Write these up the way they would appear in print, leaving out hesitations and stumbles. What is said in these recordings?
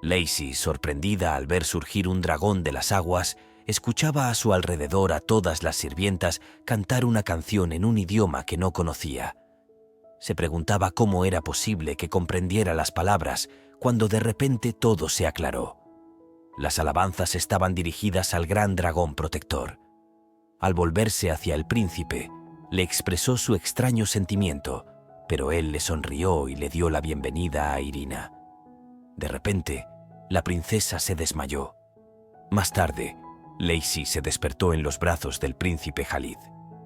Lacey, sorprendida al ver surgir un dragón de las aguas, escuchaba a su alrededor a todas las sirvientas cantar una canción en un idioma que no conocía. Se preguntaba cómo era posible que comprendiera las palabras cuando de repente todo se aclaró. Las alabanzas estaban dirigidas al gran dragón protector. Al volverse hacia el príncipe, le expresó su extraño sentimiento, pero él le sonrió y le dio la bienvenida a Irina. De repente, la princesa se desmayó. Más tarde, Lacey se despertó en los brazos del príncipe Khalid.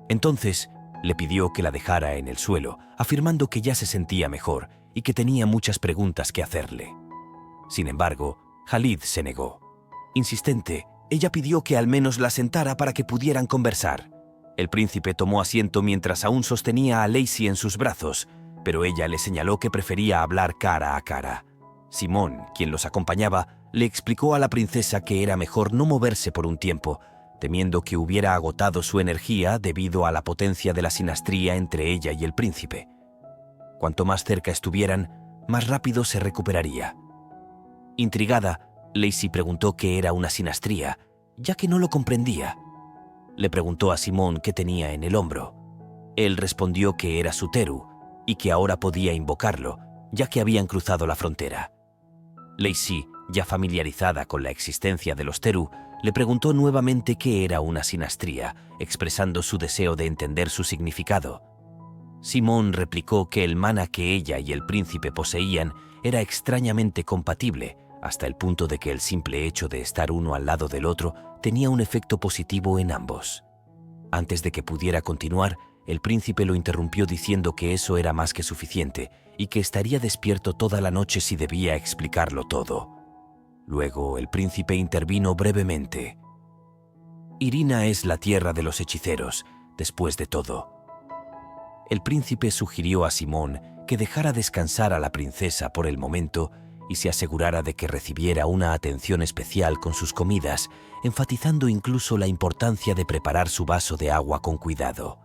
Entonces, le pidió que la dejara en el suelo, afirmando que ya se sentía mejor y que tenía muchas preguntas que hacerle. Sin embargo, Khalid se negó. Insistente, ella pidió que al menos la sentara para que pudieran conversar. El príncipe tomó asiento mientras aún sostenía a Lacey en sus brazos, pero ella le señaló que prefería hablar cara a cara. Simón, quien los acompañaba, le explicó a la princesa que era mejor no moverse por un tiempo, temiendo que hubiera agotado su energía debido a la potencia de la sinastría entre ella y el príncipe. Cuanto más cerca estuvieran, más rápido se recuperaría. Intrigada, Lacey preguntó qué era una sinastría, ya que no lo comprendía. Le preguntó a Simón qué tenía en el hombro. Él respondió que era su Teru y que ahora podía invocarlo, ya que habían cruzado la frontera. Lacey, ya familiarizada con la existencia de los Teru, le preguntó nuevamente qué era una sinastría, expresando su deseo de entender su significado. Simón replicó que el mana que ella y el príncipe poseían era extrañamente compatible, hasta el punto de que el simple hecho de estar uno al lado del otro tenía un efecto positivo en ambos. Antes de que pudiera continuar, el príncipe lo interrumpió diciendo que eso era más que suficiente y que estaría despierto toda la noche si debía explicarlo todo. Luego, el príncipe intervino brevemente. Irina es la tierra de los hechiceros, después de todo. El príncipe sugirió a Simón que dejara descansar a la princesa por el momento y se asegurara de que recibiera una atención especial con sus comidas, enfatizando incluso la importancia de preparar su vaso de agua con cuidado.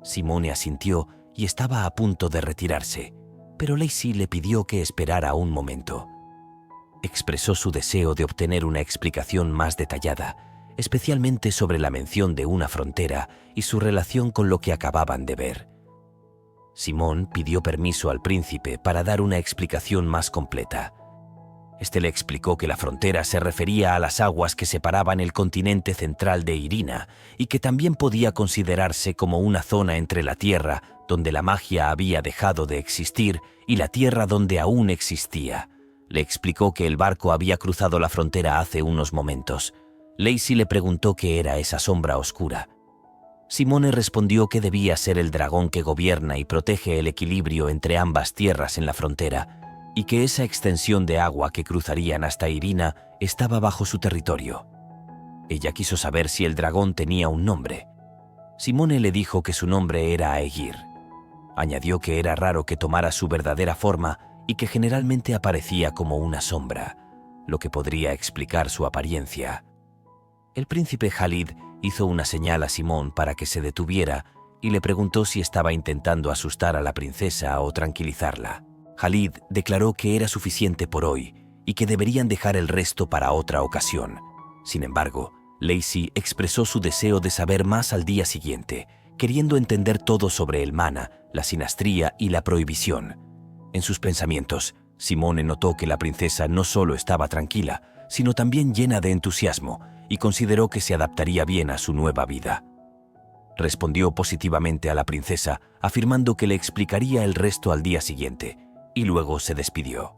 Simone asintió y estaba a punto de retirarse, pero Lacey le pidió que esperara un momento. Expresó su deseo de obtener una explicación más detallada, especialmente sobre la mención de una frontera y su relación con lo que acababan de ver. Simón pidió permiso al príncipe para dar una explicación más completa. Este le explicó que la frontera se refería a las aguas que separaban el continente central de Irina y que también podía considerarse como una zona entre la tierra donde la magia había dejado de existir y la tierra donde aún existía. Le explicó que el barco había cruzado la frontera hace unos momentos. Lacey le preguntó qué era esa sombra oscura. Simone respondió que debía ser el dragón que gobierna y protege el equilibrio entre ambas tierras en la frontera, y que esa extensión de agua que cruzarían hasta Irina estaba bajo su territorio. Ella quiso saber si el dragón tenía un nombre. Simone le dijo que su nombre era Aegir. Añadió que era raro que tomara su verdadera forma y que generalmente aparecía como una sombra, lo que podría explicar su apariencia. El príncipe Khalid hizo una señal a Simón para que se detuviera y le preguntó si estaba intentando asustar a la princesa o tranquilizarla. Khalid declaró que era suficiente por hoy y que deberían dejar el resto para otra ocasión. Sin embargo, Lacey expresó su deseo de saber más al día siguiente, queriendo entender todo sobre el mana, la sinastría y la prohibición. En sus pensamientos, Simone notó que la princesa no solo estaba tranquila, sino también llena de entusiasmo, y consideró que se adaptaría bien a su nueva vida. Respondió positivamente a la princesa, afirmando que le explicaría el resto al día siguiente, y luego se despidió.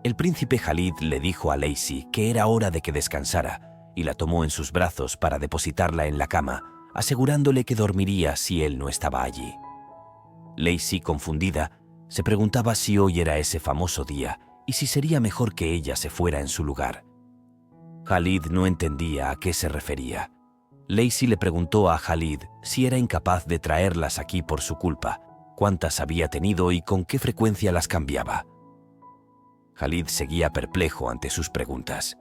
El príncipe Khalid le dijo a Lacey que era hora de que descansara, y la tomó en sus brazos para depositarla en la cama, asegurándole que dormiría si él no estaba allí. Lacey, confundida, se preguntaba si hoy era ese famoso día y si sería mejor que ella se fuera en su lugar. Khalid no entendía a qué se refería. Lacey le preguntó a Khalid si era incapaz de traerlas aquí por su culpa, cuántas había tenido y con qué frecuencia las cambiaba. Khalid seguía perplejo ante sus preguntas.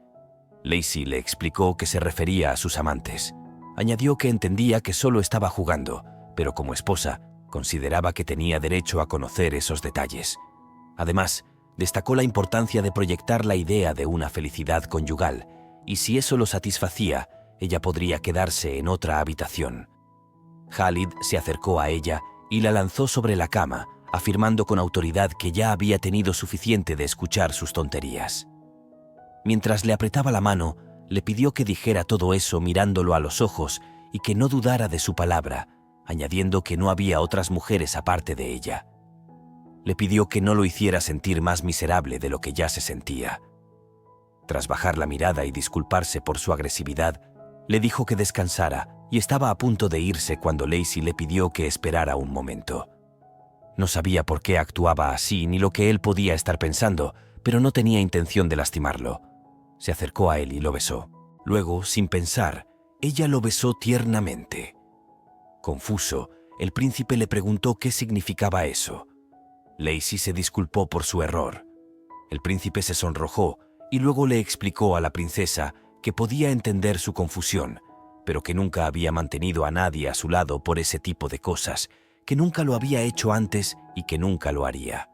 Lacey le explicó que se refería a sus amantes. Añadió que entendía que solo estaba jugando, pero como esposa, consideraba que tenía derecho a conocer esos detalles. Además, Destacó la importancia de proyectar la idea de una felicidad conyugal, y si eso lo satisfacía, ella podría quedarse en otra habitación. Khalid se acercó a ella y la lanzó sobre la cama, afirmando con autoridad que ya había tenido suficiente de escuchar sus tonterías. Mientras le apretaba la mano, le pidió que dijera todo eso mirándolo a los ojos y que no dudara de su palabra, añadiendo que no había otras mujeres aparte de ella. Le pidió que no lo hiciera sentir más miserable de lo que ya se sentía. Tras bajar la mirada y disculparse por su agresividad, le dijo que descansara y estaba a punto de irse cuando Lacey le pidió que esperara un momento. No sabía por qué actuaba así ni lo que él podía estar pensando, pero no tenía intención de lastimarlo. Se acercó a él y lo besó. Luego, sin pensar, ella lo besó tiernamente. Confuso, el príncipe le preguntó qué significaba eso. Lacey se disculpó por su error. El príncipe se sonrojó y luego le explicó a la princesa que podía entender su confusión, pero que nunca había mantenido a nadie a su lado por ese tipo de cosas, que nunca lo había hecho antes y que nunca lo haría.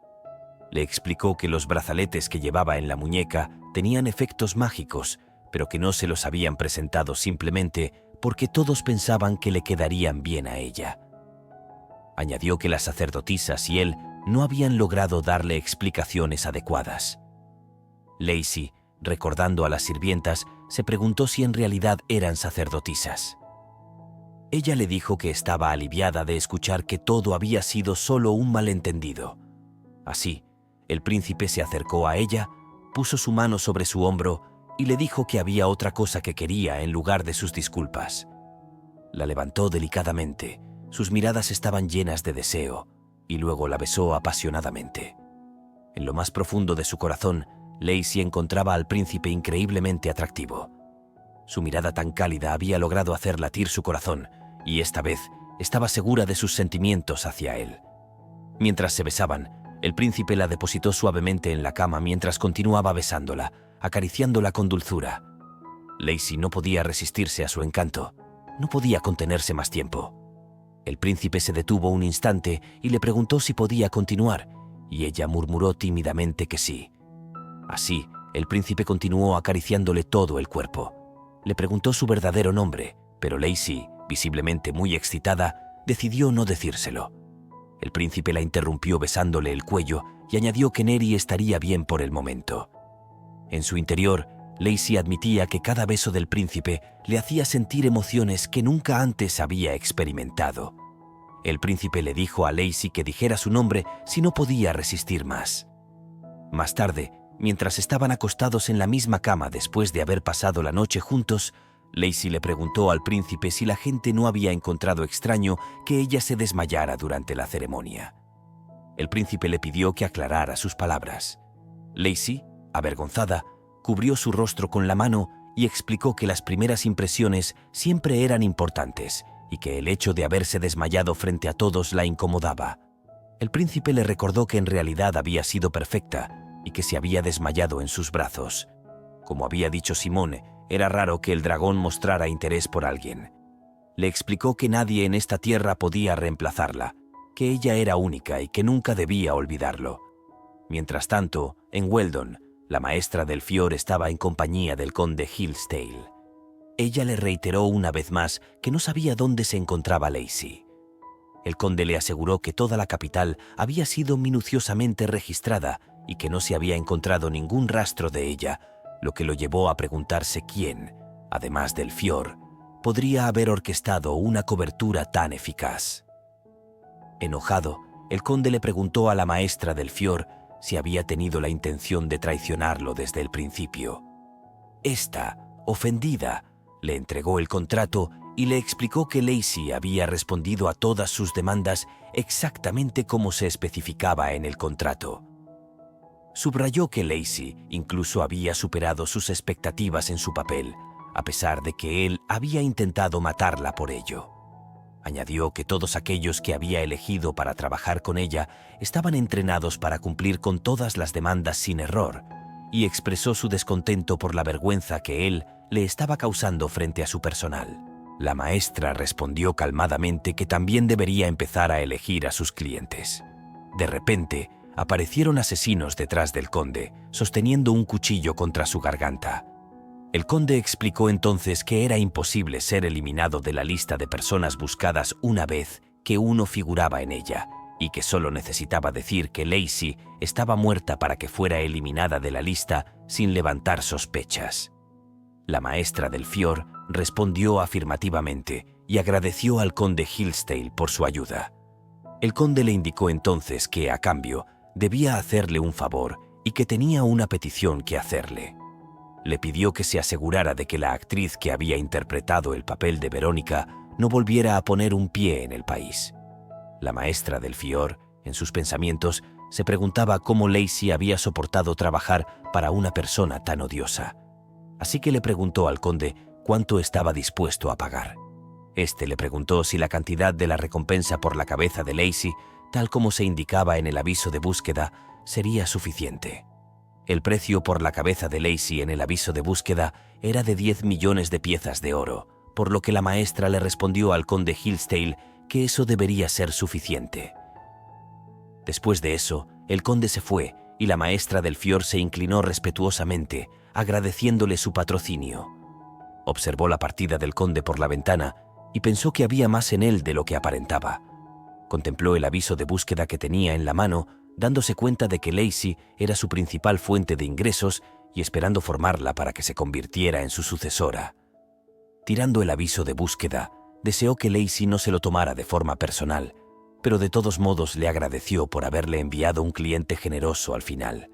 Le explicó que los brazaletes que llevaba en la muñeca tenían efectos mágicos, pero que no se los habían presentado simplemente porque todos pensaban que le quedarían bien a ella. Añadió que las sacerdotisas y él no habían logrado darle explicaciones adecuadas. Lacey, recordando a las sirvientas, se preguntó si en realidad eran sacerdotisas. Ella le dijo que estaba aliviada de escuchar que todo había sido solo un malentendido. Así, el príncipe se acercó a ella, puso su mano sobre su hombro y le dijo que había otra cosa que quería en lugar de sus disculpas. La levantó delicadamente, sus miradas estaban llenas de deseo, y luego la besó apasionadamente. En lo más profundo de su corazón, Lacey encontraba al príncipe increíblemente atractivo. Su mirada tan cálida había logrado hacer latir su corazón, y esta vez estaba segura de sus sentimientos hacia él. Mientras se besaban, el príncipe la depositó suavemente en la cama mientras continuaba besándola, acariciándola con dulzura. Lacey no podía resistirse a su encanto, no podía contenerse más tiempo. El príncipe se detuvo un instante y le preguntó si podía continuar, y ella murmuró tímidamente que sí. Así, el príncipe continuó acariciándole todo el cuerpo. Le preguntó su verdadero nombre, pero Lacey, visiblemente muy excitada, decidió no decírselo. El príncipe la interrumpió besándole el cuello y añadió que Neri estaría bien por el momento. En su interior, Lacey admitía que cada beso del príncipe le hacía sentir emociones que nunca antes había experimentado. El príncipe le dijo a Lacey que dijera su nombre si no podía resistir más. Más tarde, mientras estaban acostados en la misma cama después de haber pasado la noche juntos, Lacey le preguntó al príncipe si la gente no había encontrado extraño que ella se desmayara durante la ceremonia. El príncipe le pidió que aclarara sus palabras. Lacey, avergonzada, cubrió su rostro con la mano y explicó que las primeras impresiones siempre eran importantes y que el hecho de haberse desmayado frente a todos la incomodaba. El príncipe le recordó que en realidad había sido perfecta y que se había desmayado en sus brazos. Como había dicho Simone, era raro que el dragón mostrara interés por alguien. Le explicó que nadie en esta tierra podía reemplazarla, que ella era única y que nunca debía olvidarlo. Mientras tanto, en Weldon, la maestra del Fior estaba en compañía del conde Hillsdale. Ella le reiteró una vez más que no sabía dónde se encontraba Lacey. El conde le aseguró que toda la capital había sido minuciosamente registrada y que no se había encontrado ningún rastro de ella, lo que lo llevó a preguntarse quién, además del Fior, podría haber orquestado una cobertura tan eficaz. Enojado, el conde le preguntó a la maestra del Fior si había tenido la intención de traicionarlo desde el principio. Esta, ofendida, le entregó el contrato y le explicó que Lacey había respondido a todas sus demandas exactamente como se especificaba en el contrato. Subrayó que Lacey incluso había superado sus expectativas en su papel, a pesar de que él había intentado matarla por ello. Añadió que todos aquellos que había elegido para trabajar con ella estaban entrenados para cumplir con todas las demandas sin error, y expresó su descontento por la vergüenza que él le estaba causando frente a su personal. La maestra respondió calmadamente que también debería empezar a elegir a sus clientes. De repente, aparecieron asesinos detrás del conde, sosteniendo un cuchillo contra su garganta. El conde explicó entonces que era imposible ser eliminado de la lista de personas buscadas una vez que uno figuraba en ella, y que solo necesitaba decir que Lacey estaba muerta para que fuera eliminada de la lista sin levantar sospechas. La maestra del Fior respondió afirmativamente y agradeció al conde Hillsdale por su ayuda. El conde le indicó entonces que, a cambio, debía hacerle un favor y que tenía una petición que hacerle. Le pidió que se asegurara de que la actriz que había interpretado el papel de Verónica no volviera a poner un pie en el país. La maestra del Fior, en sus pensamientos, se preguntaba cómo Lacey había soportado trabajar para una persona tan odiosa. Así que le preguntó al conde cuánto estaba dispuesto a pagar. Este le preguntó si la cantidad de la recompensa por la cabeza de Lacey, tal como se indicaba en el aviso de búsqueda, sería suficiente. El precio por la cabeza de Lacey en el aviso de búsqueda era de 10 millones de piezas de oro, por lo que la maestra le respondió al conde Hillsdale que eso debería ser suficiente. Después de eso, el conde se fue y la maestra del Fior se inclinó respetuosamente, agradeciéndole su patrocinio. Observó la partida del conde por la ventana y pensó que había más en él de lo que aparentaba. Contempló el aviso de búsqueda que tenía en la mano, dándose cuenta de que Lacey era su principal fuente de ingresos y esperando formarla para que se convirtiera en su sucesora. Tirando el aviso de búsqueda, deseó que Lacey no se lo tomara de forma personal, pero de todos modos le agradeció por haberle enviado un cliente generoso al final.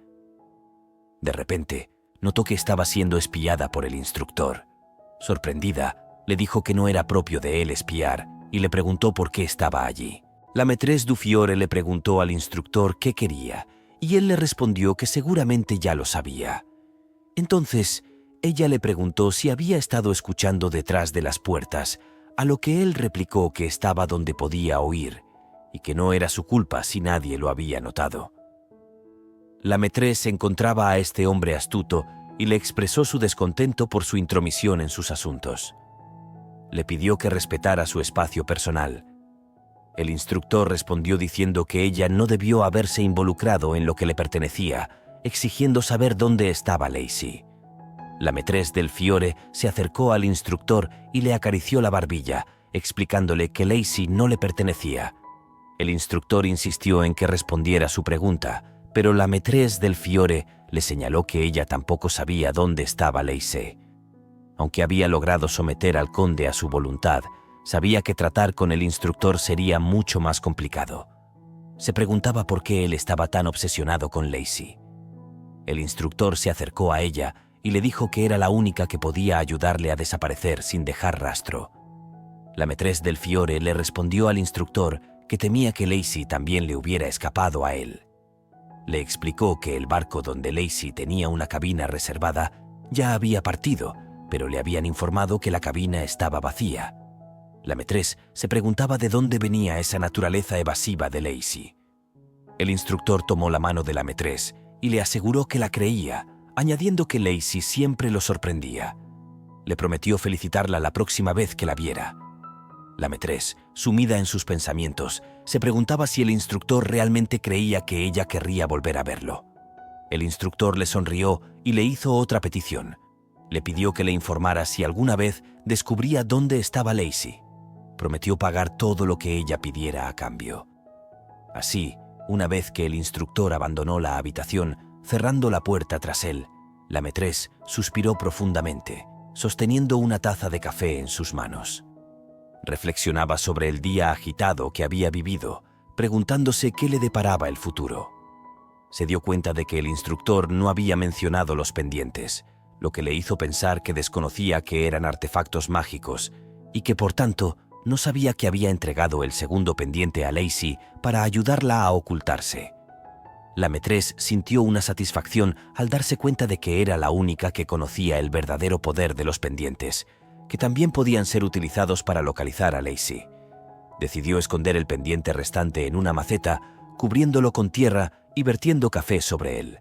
De repente, notó que estaba siendo espiada por el instructor. Sorprendida, le dijo que no era propio de él espiar y le preguntó por qué estaba allí. La maîtresse du Fiore le preguntó al instructor qué quería y él le respondió que seguramente ya lo sabía. Entonces, ella le preguntó si había estado escuchando detrás de las puertas, a lo que él replicó que estaba donde podía oír y que no era su culpa si nadie lo había notado. La maîtresse encontraba a este hombre astuto y le expresó su descontento por su intromisión en sus asuntos. Le pidió que respetara su espacio personal. El instructor respondió diciendo que ella no debió haberse involucrado en lo que le pertenecía, exigiendo saber dónde estaba Lacey. La maîtresse del Fiore se acercó al instructor y le acarició la barbilla, explicándole que Lacey no le pertenecía. El instructor insistió en que respondiera su pregunta, pero la maîtresse del Fiore le señaló que ella tampoco sabía dónde estaba Lacey. Aunque había logrado someter al conde a su voluntad, sabía que tratar con el instructor sería mucho más complicado. Se preguntaba por qué él estaba tan obsesionado con Lacey. El instructor se acercó a ella y le dijo que era la única que podía ayudarle a desaparecer sin dejar rastro. La maîtresse del Fiore le respondió al instructor que temía que Lacey también le hubiera escapado a él. Le explicó que el barco donde Lacey tenía una cabina reservada ya había partido, pero le habían informado que la cabina estaba vacía. La maîtresse se preguntaba de dónde venía esa naturaleza evasiva de Lacey. El instructor tomó la mano de la maîtresse y le aseguró que la creía, añadiendo que Lacey siempre lo sorprendía. Le prometió felicitarla la próxima vez que la viera. La maîtresse, sumida en sus pensamientos, se preguntaba si el instructor realmente creía que ella querría volver a verlo. El instructor le sonrió y le hizo otra petición. Le pidió que le informara si alguna vez descubría dónde estaba Lacey. Prometió pagar todo lo que ella pidiera a cambio. Así, una vez que el instructor abandonó la habitación, cerrando la puerta tras él, la maîtresse suspiró profundamente, sosteniendo una taza de café en sus manos. Reflexionaba sobre el día agitado que había vivido, preguntándose qué le deparaba el futuro. Se dio cuenta de que el instructor no había mencionado los pendientes, lo que le hizo pensar que desconocía que eran artefactos mágicos y que, por tanto, no sabía que había entregado el segundo pendiente a Lacey para ayudarla a ocultarse. La maîtresse sintió una satisfacción al darse cuenta de que era la única que conocía el verdadero poder de los pendientes, que también podían ser utilizados para localizar a Lacey. Decidió esconder el pendiente restante en una maceta, cubriéndolo con tierra y vertiendo café sobre él.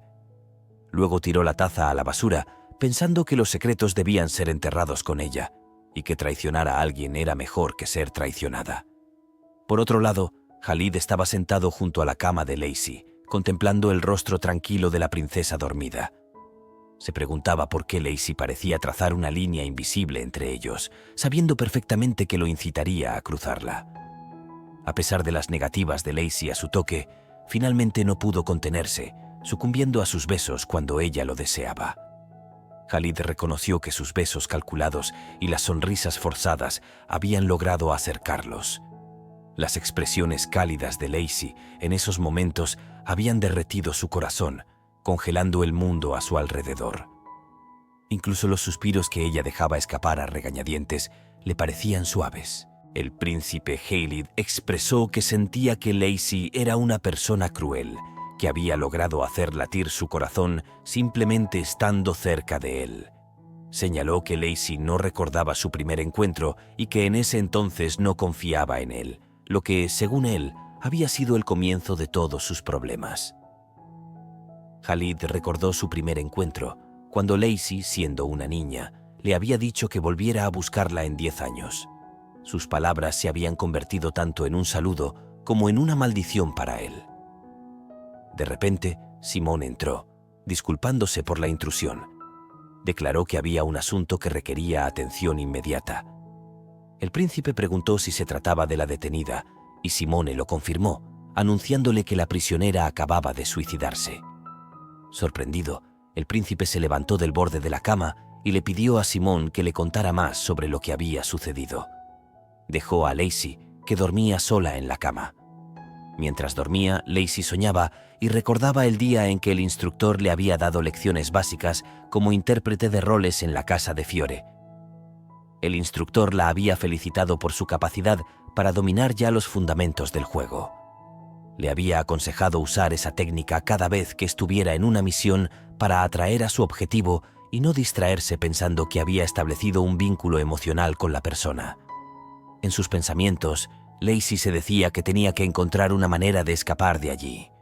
Luego tiró la taza a la basura, pensando que los secretos debían ser enterrados con ella, y que traicionar a alguien era mejor que ser traicionada. Por otro lado, Khalid estaba sentado junto a la cama de Lacey, contemplando el rostro tranquilo de la princesa dormida. Se preguntaba por qué Lacey parecía trazar una línea invisible entre ellos, sabiendo perfectamente que lo incitaría a cruzarla. A pesar de las negativas de Lacey a su toque, finalmente no pudo contenerse, sucumbiendo a sus besos cuando ella lo deseaba. Khalid reconoció que sus besos calculados y las sonrisas forzadas habían logrado acercarlos. Las expresiones cálidas de Lacey en esos momentos habían derretido su corazón, congelando el mundo a su alrededor. Incluso los suspiros que ella dejaba escapar a regañadientes le parecían suaves. El príncipe Khalid expresó que sentía que Lacey era una persona cruel, que había logrado hacer latir su corazón simplemente estando cerca de él. Señaló que Lacey no recordaba su primer encuentro y que en ese entonces no confiaba en él, lo que, según él, había sido el comienzo de todos sus problemas. Khalid recordó su primer encuentro, cuando Lacey, siendo una niña, le había dicho que volviera a buscarla en 10 años. Sus palabras se habían convertido tanto en un saludo como en una maldición para él. De repente, Simón entró, disculpándose por la intrusión. Declaró que había un asunto que requería atención inmediata. El príncipe preguntó si se trataba de la detenida, y Simone lo confirmó, anunciándole que la prisionera acababa de suicidarse. Sorprendido, el príncipe se levantó del borde de la cama y le pidió a Simón que le contara más sobre lo que había sucedido. Dejó a Lacey, que dormía sola en la cama. Mientras dormía, Lacey soñaba y recordaba el día en que el instructor le había dado lecciones básicas como intérprete de roles en la casa de Fiore. El instructor la había felicitado por su capacidad para dominar ya los fundamentos del juego. Le había aconsejado usar esa técnica cada vez que estuviera en una misión para atraer a su objetivo y no distraerse pensando que había establecido un vínculo emocional con la persona. En sus pensamientos, Lacey se decía que tenía que encontrar una manera de escapar de allí.